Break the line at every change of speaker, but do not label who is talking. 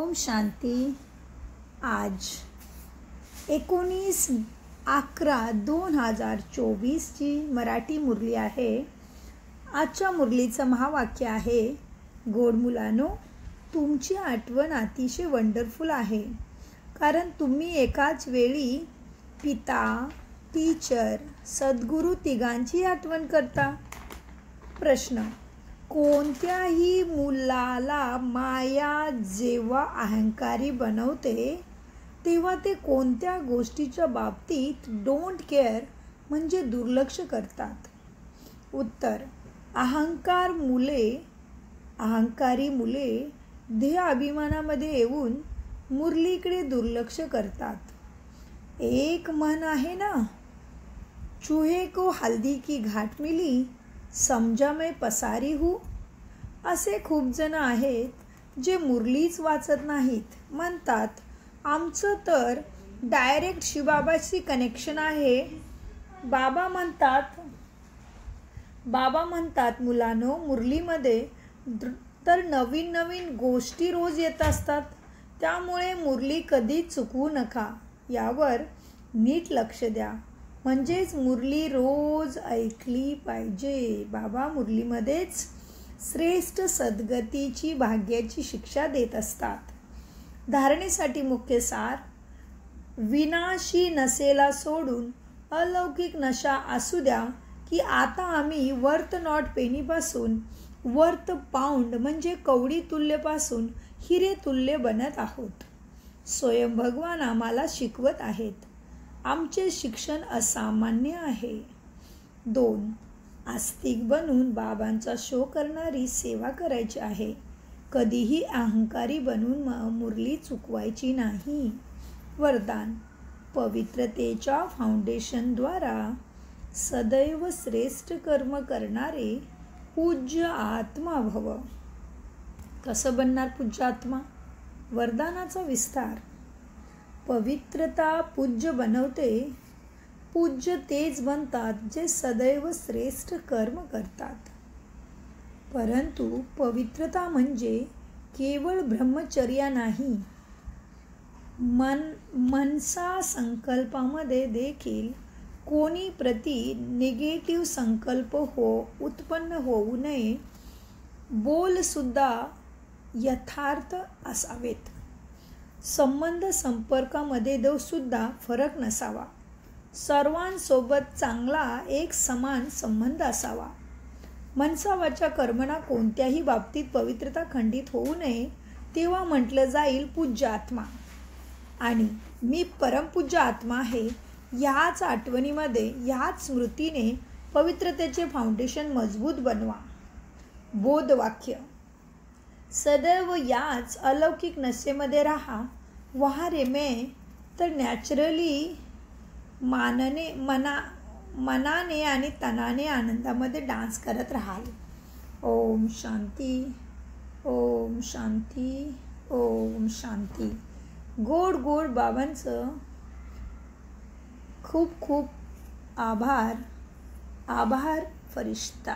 ओम शांती। आज 19/11/2024 ची मराठी मुरली आहे। आजच्या मुरलीचं महावाक्य आहे, गोड मुलांनो, तुमची आठवण अतिशय वंडरफुल आहे, कारण तुम्ही एकाच वेळी पिता, टीचर, सद्गुरू तिघांची आठवण करता। प्रश्न: कोणत्याही मुलाला माया जेव्हा अहंकारी बनवते तेव्हा ते कोणत्या गोष्टीच्या बाबतीत डोंट केअर म्हणजे दुर्लक्ष करतात? उत्तर: अहंकारी मुले देह अभिमानामध्ये येऊन मुरलीकडे दुर्लक्ष करतात। एक म्हण आहे ना, चूहे को हल्दी की घाट मिली, समजा मैं पसारी हूँ। असे खूप जण आहेत जे मुरलीच वाचत नाहीत, म्हणतात आमचं तर डायरेक्ट शिवबाबाशी कनेक्शन आहे। बाबा म्हणतात मुलांनो, मुरलीमध्ये तर नवीन नवीन गोष्टी रोज येत असतात, त्यामुळे मुरली कधीच चुकवू नका, यावर नीट लक्ष द्या, म्हणजेच मुरली रोज ऐकली पाहिजे। बाबा मुरलीमध्येच श्रेष्ठ सद्गतीची भाग्याची शिक्षा देत असतात। धारणेसाठी मुख्य सार: विनाशी नशेला सोडून अलौकिक नशा असू द्या की आता आम्ही वर्थ नॉट पेनीपासून वर्थ पाऊंड म्हणजे कवडी तुल्यपासून हिरे तुल्य बनत आहोत। स्वयं भगवान आम्हाला शिकवत आहेत, आमचे शिक्षण असामान्य आहे। 2. आस्तिक बनून बाबांचा शो करणारी सेवा करायची आहे, कधीही अहंकारी बनून मुरली चुकवायची नाही। वरदान: पवित्रतेच्या फाउंडेशनद्वारा सदैव श्रेष्ठ कर्म करणारे पूज्य आत्मा भव। कसं बनणार पूज्य आत्मा? वरदानाचा विस्तार: पवित्रता पूज्य बनवते, पूज्य तेच बनतात जे सदैव श्रेष्ठ कर्म करतात। परंतु पवित्रता म्हणजे केवळ ब्रह्मचर्या नाही, मनसा संकल्पामध्ये देखील कोणी प्रति निगेटिव्ह संकल्प उत्पन्न होऊ नये। बोल सुद्धा यथार्थ असावेत, संबंध संपर्कामध्ये सुद्धा फरक नसावा, सर्वांसोबत चांगला एक समान संबंध असावा। मनसा वाचा कर्मणा कोणत्याही बाबतीत पवित्रता खंडित होऊ नये, तेव्हा म्हटलं जाईल पूज्य आत्मा आणि मी परमपूज्य आत्मा आहे। ह्याच आठवणीमध्ये, ह्याच स्मृतीने पवित्रतेचे फाउंडेशन मजबूत बनवा। बोधवाक्य: सदैव याच अलौकिक नशेमध्ये राहा। वहाँ रे मैं तर नॅचरली मनाने आणि तनाने आनंदामध्ये डान्स करत राहाल। ओम शांती, ओम शांती, ओम शांती। गोड गोड बाबांचं खूप खूप आभार फरिश्ता।